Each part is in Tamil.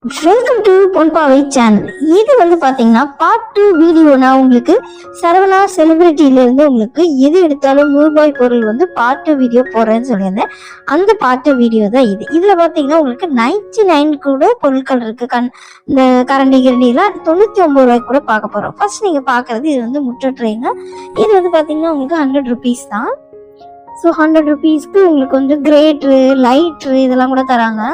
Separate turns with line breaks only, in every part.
Welcome to பொன்பாவை channel. இது வந்து பாத்தீங்கன்னா பார்ட் 2 வீடியோ. நான் உங்களுக்கு சரவணா செலிபிரிட்டியில இருந்து உங்களுக்கு எது எடுத்தாலும் ரூபாய் பொருள் வந்து பார்ட் 2 வீடியோ போடுறேன்னு சொல்லியிருந்தேன். அந்த பார்ட் 2 வீடியோ தான் இது. இதுல பாத்தீங்கன்னா உங்களுக்கு 99 கூட பொருட்கள் இருக்கு. இந்த கரண்டி கிரண்டிலாம் 99 ரூபாய்க்கு கூட பார்க்க போறோம். ஃபர்ஸ்ட் நீங்க பாக்குறது இது வந்து முட்டை ட்ரெயின். இது வந்து பாத்தீங்கன்னா உங்களுக்கு 100 ருபீஸ் தான். ஸோ 100 ருபீஸ்க்கு உங்களுக்கு வந்து கிரேட்ரு, லைட்ரு இதெல்லாம் கூட தராங்க.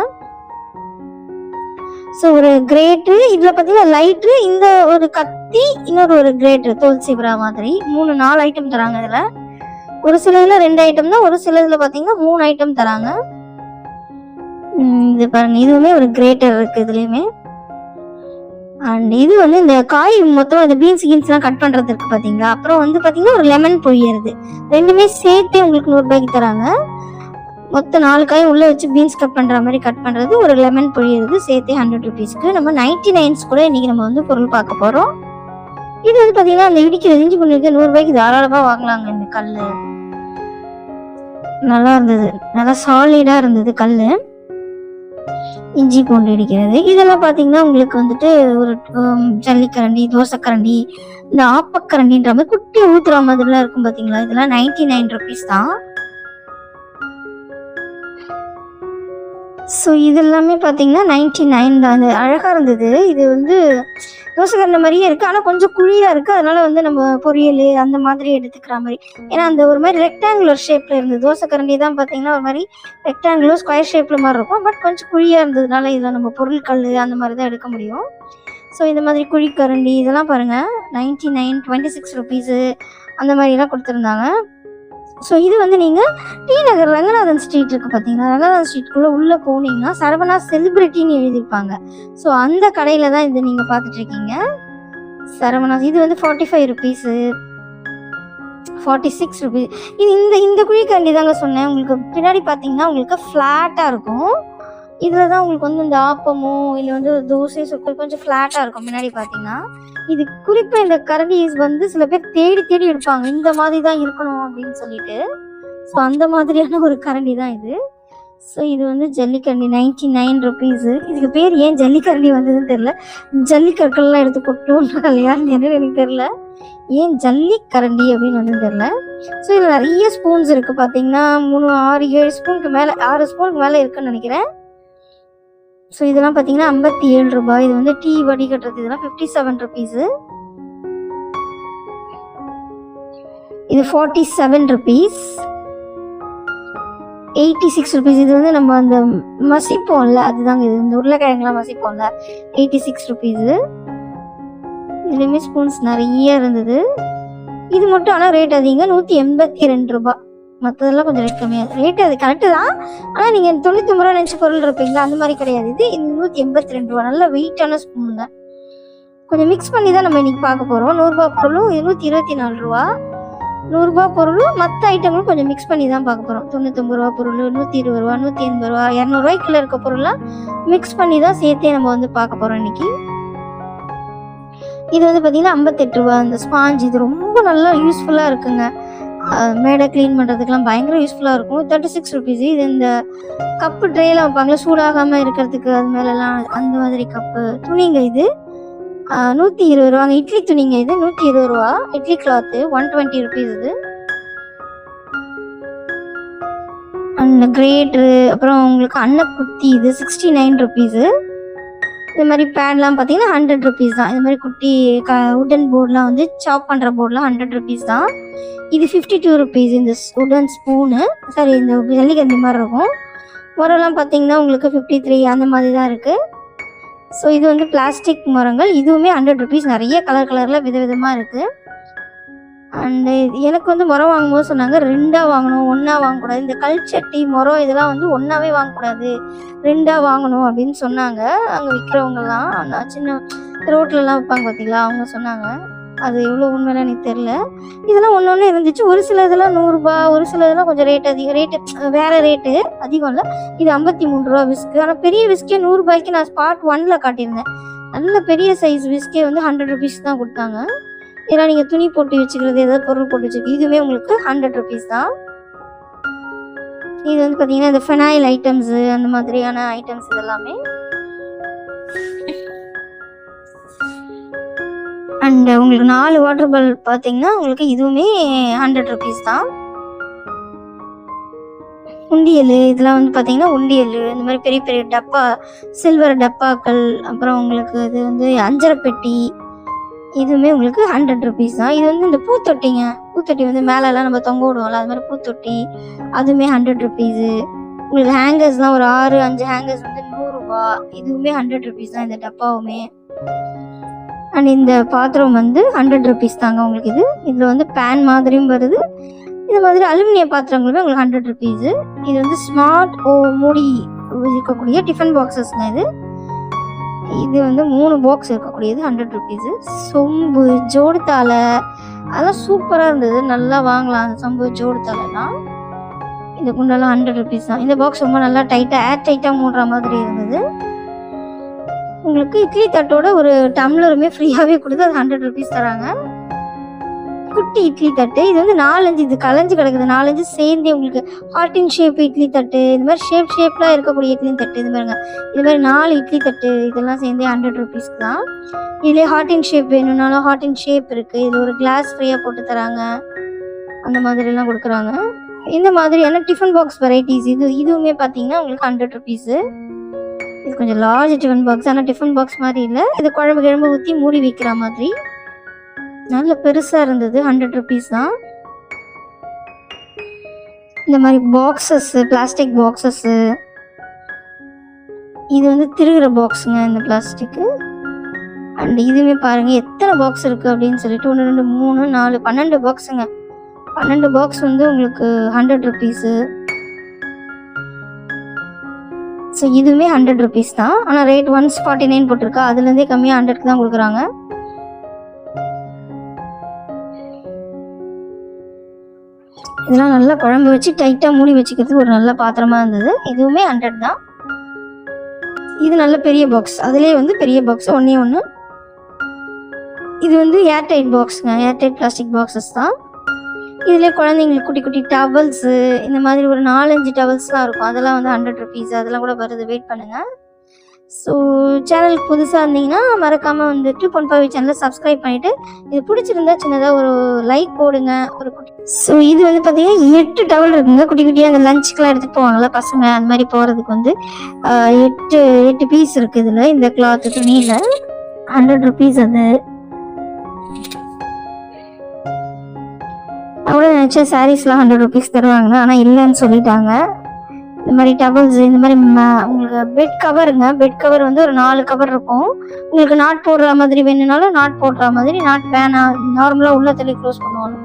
ஸோ ஒரு கிரேட்டு, இதில் பார்த்தீங்கன்னா லைட்ரு, இந்த ஒரு கத்தி, இன்னொரு ஒரு கிரேட்டு தோல் சீப்ரா மாதிரி 3-4 ஐட்டம் தராங்க. இதில் ஒரு சில இதில் 2 ஐட்டம் தான், ஒரு சில இதில் பார்த்தீங்கன்னா 3 ஐட்டம் தராங்க. இது பாருங்க, இதுவுமே ஒரு கிரேட்டர் இருக்கு இதுலேயுமே. அண்ட் இது வந்து இந்த காய் மொத்தம் இந்த பீன்ஸ்லாம் கட் பண்ணுறது இருக்கு பார்த்தீங்களா. அப்புறம் வந்து பார்த்தீங்கன்னா ஒரு லெமன் பொய்யறது, ரெண்டுமே சேர்த்து உங்களுக்கு 100 ரூபாய்க்கு தராங்க. மொத்தம் 4 காய் உள்ள வச்சு பீன்ஸ் கட் பண்ற மாதிரி கட் பண்றது, ஒரு லெமன் பொழியறது சேர்த்து 100 ருபீஸ்க்கு. நம்ம 99 கூட இன்னைக்கு நம்ம வந்து பொருள் பார்க்க போறோம். இது வந்து பாத்தீங்கன்னா அந்த இடிக்கிறது இஞ்சி பூண்டு 100 ரூபாய்க்கு தாராளமா வாங்கலாங்க. இந்த கல்லு நல்லா இருந்தது, நல்லா சாலிடா இருந்தது கல்லு. இஞ்சி பூண்டு இடிக்கிறது இதெல்லாம் பாத்தீங்கன்னா உங்களுக்கு வந்துட்டு ஒரு ஜல்லிக்கரண்டி, தோசைக்கரண்டி, இந்த ஆப்பக்கரண்டின்ற மாதிரி குட்டி ஊத்துற மாதிரிலாம் இருக்கும் பாத்தீங்களா. இதெல்லாம் 99 ருபீஸ் தான். ஸோ இது எல்லாமே பார்த்தீங்கன்னா 99 தான். அது அழகாக இருந்தது. இது வந்து தோசைக்கரண்டி மாதிரியே இருக்குது, ஆனால் கொஞ்சம் குழியாக இருக்குது. அதனால் வந்து நம்ம பொரியல் அந்த மாதிரி எடுத்துக்கிற மாதிரி, ஏன்னா அந்த ஒரு மாதிரி ரெக்டாங்குலர் ஷேப்பில் இருந்தது. தோசைக்கரண்டி தான் பார்த்தீங்கன்னா ஒரு மாதிரி ரெக்டாங்குலர் ஸ்கொயர் ஷேப்பில் மாதிரி இருக்கும். பட் கொஞ்சம் குழியாக இருந்ததுனால இதில் நம்ம பொருட்கள் அந்த மாதிரி தான் எடுக்க முடியும். ஸோ இந்த மாதிரி குழிக்கரண்டி இதெல்லாம் பாருங்கள் 99, 26 ருபீஸு அந்த மாதிரிலாம் கொடுத்துருந்தாங்க. ஸோ இது வந்து நீங்கள் டி நகர் ரங்கநாதன் ஸ்ட்ரீட் இருக்குது பார்த்தீங்கன்னா, ரங்கநாதன் ஸ்ட்ரீட்குள்ளே உள்ளே போனீங்கன்னா சரவணா செலிபிரிட்டின்னு எழுதியிருப்பாங்க. ஸோ அந்த கடையில் தான் இது நீங்கள் பார்த்துட்ருக்கீங்க. சரவணா இது வந்து 45 ருபீஸு, 46 ருபீஸ். இது இந்த குழிக்கரண்டி தாங்க சொன்னேன். உங்களுக்கு பின்னாடி பார்த்தீங்கன்னா உங்களுக்கு ஃப்ளாட்டாக இருக்கும். இதில் தான் உங்களுக்கு வந்து இந்த ஆப்பமோ இல்லை வந்து தோசை சொற்கள் கொஞ்சம் ஃப்ளாட்டாக இருக்கும் முன்னாடி பார்த்தீங்கன்னா. இது குறிப்பாக இந்த கரண்டிஸ் வந்து சில பேர் தேடி தேடி எடுப்பாங்க, இந்த மாதிரி தான் இருக்கணும் அப்படின்னு சொல்லிட்டு. ஸோ அந்த மாதிரியான ஒரு கரண்டி தான் இது. ஸோ இது வந்து ஜல்லிக்கரண்டி 99 ருபீஸு. இதுக்கு பேர் ஏன் ஜல்லிக்கரண்டி வந்ததுன்னு தெரில. ஜல்லிக்கற்கள்லாம் எடுத்து கொட்டுன்றாங்க யாருன்னு எனக்கு தெரில, ஏன் ஜல்லிக்கரண்டி அப்படின்னு வந்து தெரில. ஸோ இதில் நிறைய ஸ்பூன்ஸ் இருக்குது பார்த்தீங்கன்னா 3, 6, 7 ஸ்பூனுக்கு மேலே, 6 ஸ்பூனுக்கு மேலே இருக்குன்னு நினைக்கிறேன். ஸோ இதெல்லாம் பார்த்தீங்கன்னா 57 ரூபாய். இது வந்து டீ வடிகட்டுறது, இதெல்லாம் 57 ருபீஸு. இது 47 ருபீஸ், 86 ருபீஸ். இது வந்து நம்ம அந்த மசிப்போம்ல அதுதாங்க, இது இந்த உருளைக்கிழங்குலாம் மசிப்போம்ல, 86 ருபீஸு. இதுலேயுமே ஸ்பூன்ஸ் நிறைய இருந்தது. இது மட்டும் ஆனால் ரேட் அதிகம், 182 ரூபாய். மற்றதெல்லாம் கொஞ்சம் ரேட் கம்மியாக, ரேட்டு அது கரெக்டு தான். ஆனால் நீங்கள் 99 ரூபா நினச்சி பொருள் இருப்பீங்களா, அந்த மாதிரி கிடையாது. இது 182 ரூபா. நல்ல வெயிட்டான ஸ்பூனுங்க. கொஞ்சம் மிக்ஸ் பண்ணி தான் நம்ம இன்றைக்கி பார்க்க போகிறோம். 100 ரூபா பொருளும் 124 ரூபா, 100 ரூபா பொருளும் மற்ற ஐட்டங்களும் கொஞ்சம் மிக்ஸ் பண்ணி தான் பார்க்க போகிறோம். 99 ரூபா பொருள், 120 ரூபா, 180 ரூபா, 200 ரூபாய்க்குள்ளே இருக்க பொருள்லாம் மிக்ஸ் பண்ணி தான் சேர்த்தே நம்ம வந்து பார்க்க போகிறோம் இன்றைக்கி. இது வந்து பார்த்திங்கன்னா 58 ரூபா. இந்த ஸ்பாஞ்ச் இது ரொம்ப நல்லா யூஸ்ஃபுல்லாக இருக்குங்க. மேடை க்ளீன் பண்ணுறதுக்கெலாம் பயங்கர யூஸ்ஃபுல்லாக இருக்கும். 36 ருபீஸ். இது இந்த கப்பு ட்ரேலாம் வைப்பாங்களா சூடாகாமல் இருக்கிறதுக்கு, அது மேலெலாம் அந்த மாதிரி கப்பு. துணிங்க இது 120 ரூபாங்க. இட்லி துணிங்க இது 120 ரூபா. Idli cloth 120 rupees. இது அந்த கிரேட்ரு, அப்புறம் உங்களுக்கு அன்னக்குத்தி இது 69 ருபீஸு. இது மாதிரி பேட்லாம் பார்த்தீங்கன்னா 100 ருபீஸ் தான். இது மாதிரி குட்டி உடன் போர்டெலாம் வந்து சாப் பண்ணுற போர்டெலாம் 100 ருபீஸ் தான். இது 52 ருபீஸ். இந்த உடன் ஸ்பூனு, சாரி இந்த ஜல்லிக்கரண்டி மாதிரி இருக்கும். மரம்லாம் பார்த்தீங்கன்னா உங்களுக்கு 53 அந்த மாதிரி தான் இருக்குது. ஸோ இது வந்து பிளாஸ்டிக் மரங்கள், இதுவுமே 100 ருபீஸ். நிறைய கலரில் விதவிதமாக இருக்குது. அண்டு எனக்கு வந்து மரம் வாங்கும்போது சொன்னாங்க 2ஆ வாங்கணும், 1ஆ வாங்கக்கூடாது. இந்த கல்ச்சட்டி மரம் இதெல்லாம் வந்து 1ஆவே வாங்கக்கூடாது, 2ஆ வாங்கணும் அப்படின்னு சொன்னாங்க. அங்கே விற்கிறவங்கலாம் நான் சின்ன ரோட்லலாம் வைப்பாங்க பார்த்தீங்களா, அவங்க சொன்னாங்க. அது எவ்வளோ உண்மையில எனக்கு தெரில. இதெல்லாம் ஒன்று இருந்துச்சு. ஒரு சில இதெல்லாம் 100 ரூபா, ஒரு சில இதெல்லாம் கொஞ்சம் ரேட் அதிகம். ரேட்டு வேறு ரேட்டு அதிகம் இல்லை. இது 53 ரூபா விஸ்க்கு. ஆனால் பெரிய விஸ்கே 100 ரூபாய்க்கு நான் ஸ்பாட் 1ல் காட்டியிருந்தேன். நல்ல பெரிய சைஸ் விஸ்கே வந்து 100 ருபீஸ் தான் கொடுத்தாங்க. ஏன்னா நீங்கள் துணி போட்டு வச்சுக்கிறது, ஏதாவது பொருள் போட்டு வச்சுக்கிறது, இதுவுமே உங்களுக்கு 100 ருபீஸ் தான். இது வந்து பார்த்தீங்கன்னா இந்த ஃபெனாயில் ஐட்டம்ஸு அந்த மாதிரியான ஐட்டம்ஸ் இதெல்லாமே அண்ட் உங்களுக்கு 4 வாட்டர் பால் பார்த்தீங்கன்னா உங்களுக்கு இதுவுமே 100 ருபீஸ் தான். உண்டியல் இதெல்லாம் வந்து பார்த்தீங்கன்னா உண்டியல் இந்த மாதிரி பெரிய பெரிய டப்பா, சில்வர் டப்பாக்கள், அப்புறம் உங்களுக்கு இது வந்து அஞ்சரை பெட்டி, இதுவுமே உங்களுக்கு 100 ருபீஸ் தான். இது வந்து இந்த பூத்தொட்டிங்க, பூத்தொட்டி வந்து மேலெல்லாம் நம்ம தொங்க விடுவோம்ல, அது மாதிரி பூத்தொட்டி, அதுவுமே 100 ருபீஸு. உங்களுக்கு ஹேங்கர்ஸ்லாம் ஒரு 6-5 ஹேங்கர்ஸ் வந்து 100 ரூபா, இதுவுமே 100 ருபீஸ் தான் இந்த டப்பாவுமே. அண்ட் இந்த பாத்திரம் வந்து 100 ருபீஸ் தாங்க உங்களுக்கு. இதில் வந்து பேன் மாதிரியும் வருது, இது மாதிரி அலுமினிய பாத்திரங்களுமே உங்களுக்கு 100 ருபீஸு. இது வந்து ஸ்மார்ட் மூடி இருக்கக்கூடிய டிஃபன் பாக்ஸஸ்ங்க. இது வந்து 3 பாக்ஸ் இருக்கக்கூடியது 100 ருபீஸு. சொம்பு, ஜோடு தாளை அதெல்லாம் சூப்பராக இருந்தது, நல்லா வாங்கலாம் அந்த சொம்பு ஜோடு தாளைலாம். இந்த குண்டெல்லாம் 100 ருபீஸ் தான். இந்த பாக்ஸ் ரொம்ப நல்லா டைட்டாக ஏர் டைட்டாக மூடுற மாதிரி இருந்தது. உங்களுக்கு இட்லி தட்டோட ஒரு டம்ளருமே ஃப்ரீயாகவே கொடுத்து அது 100 ருபீஸ் தராங்க. குட்டி இட்லி தட்டு, இது வந்து 4-5 இது கலைஞ்சு கிடக்குது, 4-5 சேர்ந்து உங்களுக்கு ஹார்ட் இன் ஷேப் இட்லி தட்டு, இது மாதிரி ஷேப்லாம் இருக்கக்கூடிய இட்லி தட்டு, இது மாதிரிங்க. இது மாதிரி 4 இட்லி தட்டு இதெல்லாம் சேர்ந்து 100 ருபீஸ்க்கு தான். இதுலேயே ஹார்ட் இன் ஷேப் வேணும்னாலும் ஹார்ட் இன் ஷேப் இருக்குது. இதில் ஒரு கிளாஸ் ஃப்ரீயாக போட்டு தராங்க, அந்த மாதிரிலாம் கொடுக்குறாங்க. இந்த மாதிரியான டிஃபன் பாக்ஸ் வெரைட்டிஸ் இதுவுமே பார்த்தீங்கன்னா உங்களுக்கு 100 ருபீஸு. இது கொஞ்சம் லார்ஜ் டிஃபன் பாக்ஸ், ஆனால் டிஃபன் பாக்ஸ் மாதிரி இல்லை, இது குழம்பு ஊற்றி மூடி வைக்கிற மாதிரி நல்ல பெருசாக இருந்தது, 100 ருபீஸ் தான். இந்த மாதிரி பாக்ஸஸ்ஸு, பிளாஸ்டிக் பாக்ஸஸ்ஸு, இது வந்து திருகிற பாக்ஸுங்க இந்த பிளாஸ்டிக்கு. அண்ட் இதுவுமே பாருங்கள் எத்தனை பாக்ஸ் இருக்குது அப்படின்னு சொல்லிட்டு 1 2 3 4 12 பாக்ஸுங்க. 12 பாக்ஸ் வந்து உங்களுக்கு 100 ருபீஸு. ஸோ இதுவுமே 100 ருபீஸ் தான், ஆனால் ரேட் 149 போட்டிருக்கா, அதுலேருந்தே கம்மியாக 100க்கு தான் கொடுக்குறாங்க. இதெல்லாம் நல்லா குழம்பு வச்சு டைட்டாக மூடி வச்சுக்கிறதுக்கு ஒரு நல்ல பாத்திரமா இருந்தது. இதுவுமே 100 தான். இது நல்ல பெரிய பாக்ஸ், அதுலேயே வந்து பெரிய பாக்ஸ் ஒன்றே ஒன்று. இது வந்து ஏர்டைட் பாக்ஸுங்க, ஏர்டைட் பிளாஸ்டிக் பாக்ஸஸ் தான். இதில் குழந்தைங்களுக்கு குட்டி குட்டி டவல்ஸு இந்த மாதிரி ஒரு 4-5 டவல்ஸ்லாம் இருக்கும், அதெல்லாம் வந்து 100 ருபீஸ், அதெல்லாம் கூட வருது, வெயிட் பண்ணுங்கள். ஸோ சேனலுக்கு புதுசாக இருந்தீங்கன்னா மறக்காமல் வந்துட்டு பொன்பாவி சேனலை சப்ஸ்கிரைப் பண்ணிவிட்டு இது பிடிச்சிருந்தா சின்னதாக ஒரு லைக் போடுங்க. ஒரு குட்டி ஸோ இது வந்து பார்த்தீங்கன்னா 8 டவல் இருக்குங்க, குட்டி குட்டியாக அந்த லஞ்சுக்கெலாம் எடுத்துகிட்டு போவாங்களா பசங்க, அந்த மாதிரி போகிறதுக்கு வந்து 8 பீஸ் இருக்குது இதில். இந்த கிளாத்து துணியில் 100 ருபீஸ். அது அவ்வளோ நினச்சேன் சாரீஸ்லாம் 100 ருபீஸ் தருவாங்கன்னு, ஆனால் இல்லைன்னு சொல்லிட்டாங்க. இந்த மாதிரி டவல்ஸ், இந்த மாதிரி உங்களுக்கு பெட் கவருங்க, பெட் கவர் வந்து ஒரு 4 கவர் இருக்கும். உங்களுக்கு நாட் போடுற மாதிரி வேணும்னாலும் நாட் போடுற மாதிரி, நாட் வேணா நார்மலாக உள்ள தள்ளி க்ளோஸ் பண்ணுவாங்க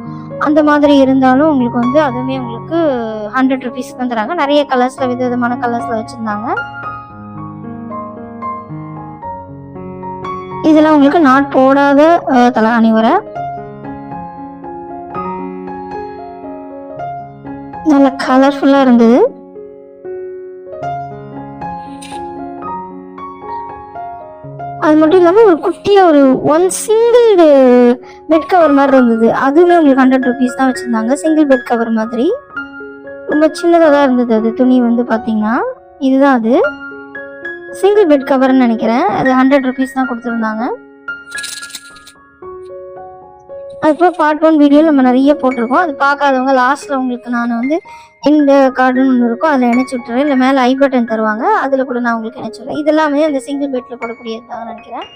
அந்த மாதிரி இருந்தாலும் உங்களுக்கு வந்து அதுவுமே உங்களுக்கு 100 ருபீஸ் தான் தராங்க. நிறைய கலர்ஸில் விதவிதமான கலர்ஸில் வச்சுருந்தாங்க. இதெல்லாம் உங்களுக்கு நாட் போடாத தலகாணி வர நல்ல கலர்ஃபுல்லாக இருந்தது. அது மட்டும் இல்லாமல் ஒரு குட்டியாக ஒரு 1 சிங்கிள் பெட் கவர் மாதிரி இருந்தது, அதுவுமே உங்களுக்கு 100 ருபீஸ் தான் வச்சுருந்தாங்க. சிங்கிள் பெட் கவர் மாதிரி ரொம்ப சின்னதாக தான் இருந்தது. அது துணி வந்து பார்த்தீங்கன்னா இதுதான் அது சிங்கிள் பெட் கவர்னு நினைக்கிறேன். அது 100 ருபீஸ் தான் கொடுத்துருந்தாங்க. அதுக்கப்புறம் பார்ட் 1 வீடியோ நம்ம நிறைய போட்டிருக்கோம், அது பார்க்காதவங்க லாஸ்ட்டில் உங்களுக்கு நான் வந்து இந்த கார்டுன்னு ஒன்று இருக்கும், அதில் இணைச்சி விட்டுறேன். இல்லை மேலே ஐ பட்டன் தருவாங்க, அதில் கூட நான் உங்களுக்கு இணைச்சி விட்றேன். இதெல்லாமே அந்த சிங்கிள் பெட்டில் போடக்கூடியது தான் நினைக்கிறேன்.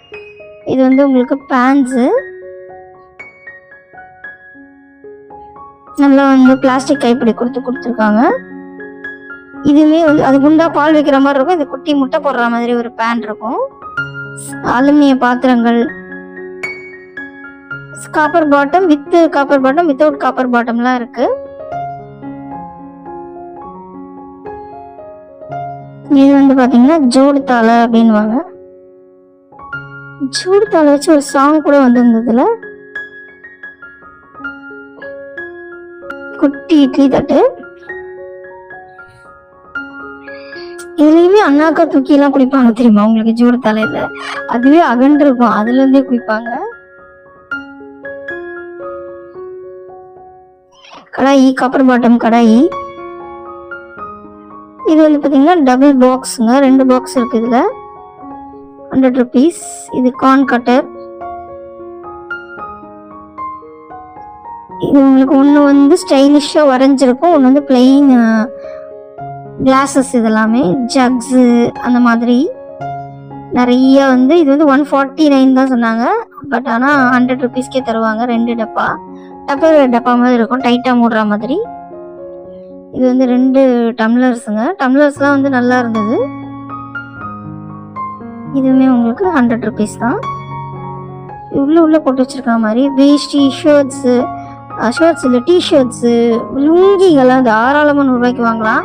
இது வந்து உங்களுக்கு பேன்ஸு நல்லா வந்து பிளாஸ்டிக் கைப்பிடி கொடுத்துருக்காங்க. இதுவுமே வந்து அது குண்டா பால் வைக்கிற மாதிரி இருக்கும், இந்த குட்டி முட்டை போடுற மாதிரி ஒரு பேன் இருக்கும். அலுமினிய பாத்திரங்கள், copper bottom with copper bottom, without copper பாட்டம்லாம் இருக்கு. இது வந்து பாத்தீங்கன்னா ஜோடு தாளை அப்படின்வாங்க. ஜோடு தாளை வச்சு ஒரு சாங் கூட வந்திருந்ததுல. குட்டி இட்லி தட்டு, இதுலயுமே அண்ணாக்கா தூக்கி எல்லாம் குடிப்பாங்க தெரியுமா உங்களுக்கு, ஜோடு தாளையில அதுவே அகன்று இருக்கும், அதுல இருந்தே குடிப்பாங்க. கடாயி, காப்பர் பாட்டம் கடாயி. இது வந்து பார்த்தீங்கன்னா டபுள் பாக்ஸுங்க, 2 பாக்ஸ் இருக்குது இதில், 100 ருபீஸ். இது கார்ன் கட்டர், இது உங்களுக்கு ஒன்று வந்து ஸ்டைலிஷாக வரைஞ்சிருக்கும், ஒன்று வந்து பிளெயின் கிளாஸஸ், இதெல்லாமே ஜக்ஸு அந்த மாதிரி நிறைய வந்து இது வந்து 149 தான் சொன்னாங்க. பட் ஆனால் 100 ருபீஸ்க்கே தருவாங்க. 2 டப்பா டப்பர் டப்பா மாதிரி இருக்கும், டைட்டாக மூடுற மாதிரி. இது வந்து 2 டம்ளர்ஸுங்க. டம்ளர்ஸ்லாம் வந்து நல்லா இருந்தது. இதுவுமே உங்களுக்கு 100 ருபீஸ் தான். உள்ள போட்டு வச்சிருக்க மாதிரி வேஷ்டி, ஷர்ட்ஸு இல்லை டிஷர்ட்ஸு, லுங்கிகள்லாம் தாராளமாக 100 ரூபாய்க்கு வாங்கலாம்.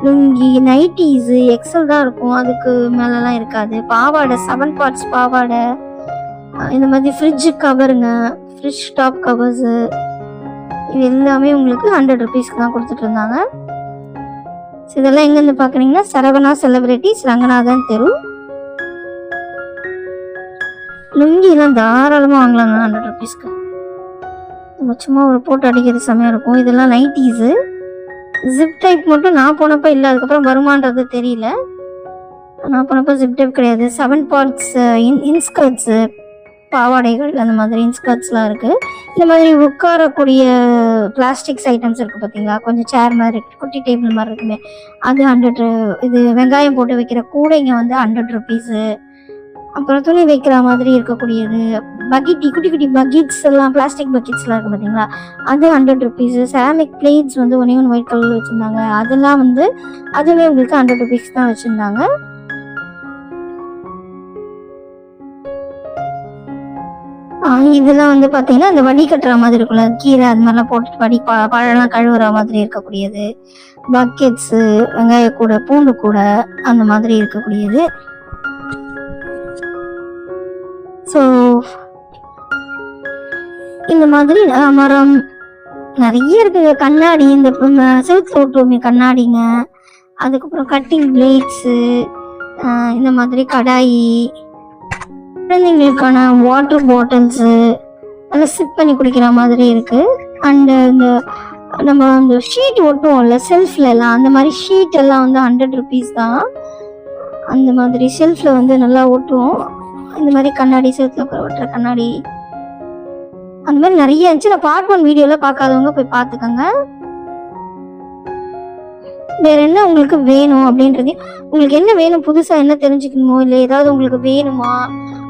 லுங்கி, நைட்டீஸு எக்ஸல் தான் இருக்கும், அதுக்கு மேலெலாம் இருக்காது. பாவாடை 7 பார்ட்ஸ் பாவாடை, இந்த மாதிரி ஃப்ரிட்ஜு கவருங்க, ஃப்ரிட்ஜ் டாப் கவர்ஸு, இது எல்லாமே உங்களுக்கு 100 ருபீஸ்க்கு தான் கொடுத்துட்டு இருந்தாங்க. இதெல்லாம் எங்கேருந்து பார்க்குறீங்கன்னா சரவணா செலிபிரிட்டிஸ், ரங்கநாதன் தெரு. லுங்கிலாம் தாராளமாக வாங்கலாங்க 100 ருபீஸ்க்கு. சும்மா ஒரு போட்டு அடிக்கிறது செம்மையாக இருக்கும். இதெல்லாம் நைட்டீஸு, ஜிப் டைப் மட்டும் நான் போனப்போ இல்லை, அதுக்கப்புறம் வருமானது தெரியல. நான் போனப்போ ஜிப் டைப் கிடையாது. 7 பார்ட்ஸ் இன்ஸ்கர்ட்ஸு, பாவாடைகள், அந்த மாதிரி இன்ஸ்கர்ட்ஸ்லாம் இருக்குது. இந்த மாதிரி உட்காரக்கூடிய பிளாஸ்டிக்ஸ் ஐட்டம்ஸ் இருக்குது பார்த்தீங்களா, கொஞ்சம் சேர் மாதிரி குட்டி டேபிள் மாதிரி இருக்குமே, அது 100. இது வெங்காயம் போட்டு வைக்கிற கூடைங்க வந்து 100 ருபீஸு. அப்புறம் துணி வைக்கிற மாதிரி இருக்கக்கூடியது, பக்கெட்டி, குட்டி குட்டி பக்கெட்ஸ் எல்லாம், பிளாஸ்டிக் பக்கெட்ஸ்லாம் இருக்குது பார்த்தீங்களா, அது 100 ருபீஸு. செராமிக் பிளேட்ஸ் வந்து ஒன்று ஒயிட் கலரில் வச்சுருந்தாங்க, அதெல்லாம் வந்து அதுவே உங்களுக்கு 100 ருபீஸ் தான் வச்சுருந்தாங்க. இதெல்லாம் வந்து பார்த்தீங்கன்னா இந்த வடி கட்டுற மாதிரி இருக்குல்ல, கீரை அது மாதிரிலாம் போட்டு பழம்லாம் கழுவுற மாதிரி இருக்கக்கூடியது, பக்கெட்ஸு, வெங்காய கூடை, பூண்டு கூடை, அந்த மாதிரி இருக்கக்கூடியது. ஸோ இந்த மாதிரி மரம் நிறைய இருக்குங்க. கண்ணாடி, இந்த செவுத்துல ஓட்டுவோமே கண்ணாடிங்க, அதுக்கப்புறம் கட்டிங் பிளேட்ஸு, இந்த மாதிரி கடாயி, குழந்தைங்களுக்கான வாட்டர் பாட்டில்ஸு, நல்லா சிப் பண்ணி குடிக்கிற மாதிரி இருக்குது. அண்டு இந்த நம்ம அந்த ஷீட் ஒட்டுவோம்ல செல்ஃப்ல எல்லாம், அந்த மாதிரி ஷீட் எல்லாம் வந்து 100 ருபீஸ் தான். அந்த மாதிரி செல்ஃபில் வந்து நல்லா ஒட்டுவோம். இந்த மாதிரி கண்ணாடி, செவுத்துல ஒட்டுற கண்ணாடி, அந்த மாதிரி நிறைய இருந்துச்சு. நான் பார்ட் 1 வீடியோவில் பார்க்காதவங்க போய் பார்த்துக்கோங்க. வேற என்ன உங்களுக்கு வேணும் அப்படின்றதையும், உங்களுக்கு என்ன வேணும், புதுசாக என்ன தெரிஞ்சுக்கணுமோ, இல்லை ஏதாவது உங்களுக்கு வேணுமா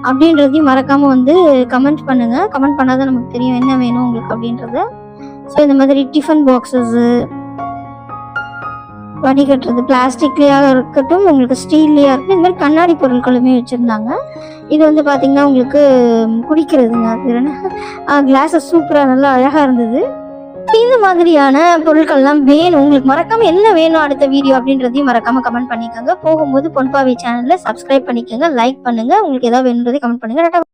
அப்படின்றதையும் மறக்காமல் வந்து கமெண்ட் பண்ணுங்கள். கமெண்ட் பண்ணாதான் நமக்கு தெரியும் என்ன வேணும் உங்களுக்கு அப்படின்றத. ஸோ இந்த மாதிரி டிஃபன் பாக்ஸஸ்ஸு, வடிகட்டுறது, பிளாஸ்டிக்லேயாக இருக்கட்டும், உங்களுக்கு ஸ்டீல்லையாக இருக்கட்டும், இந்த மாதிரி கண்ணாடி பொருட்களுமே வச்சுருந்தாங்க. இது வந்து பார்த்திங்கன்னா உங்களுக்கு குடிக்கிறதுங்க, அது கிளாஸஸ் சூப்பராக நல்லா அழகாக இருந்தது. இந்த மாதிரியான பொருட்கள்லாம் வேணும் உங்களுக்கு, மறக்காமல் என்ன வேணும் அடுத்த வீடியோ அப்படின்றதையும் மறக்காமல் கமெண்ட் பண்ணிக்கோங்க. போகும்போது பொன்பாவை சேனலில் சப்ஸ்கிரைப் பண்ணிக்கோங்க, லைக் பண்ணுங்கள். உங்களுக்கு ஏதாவது வேணுன்றதை கமெண்ட் பண்ணுங்கள்.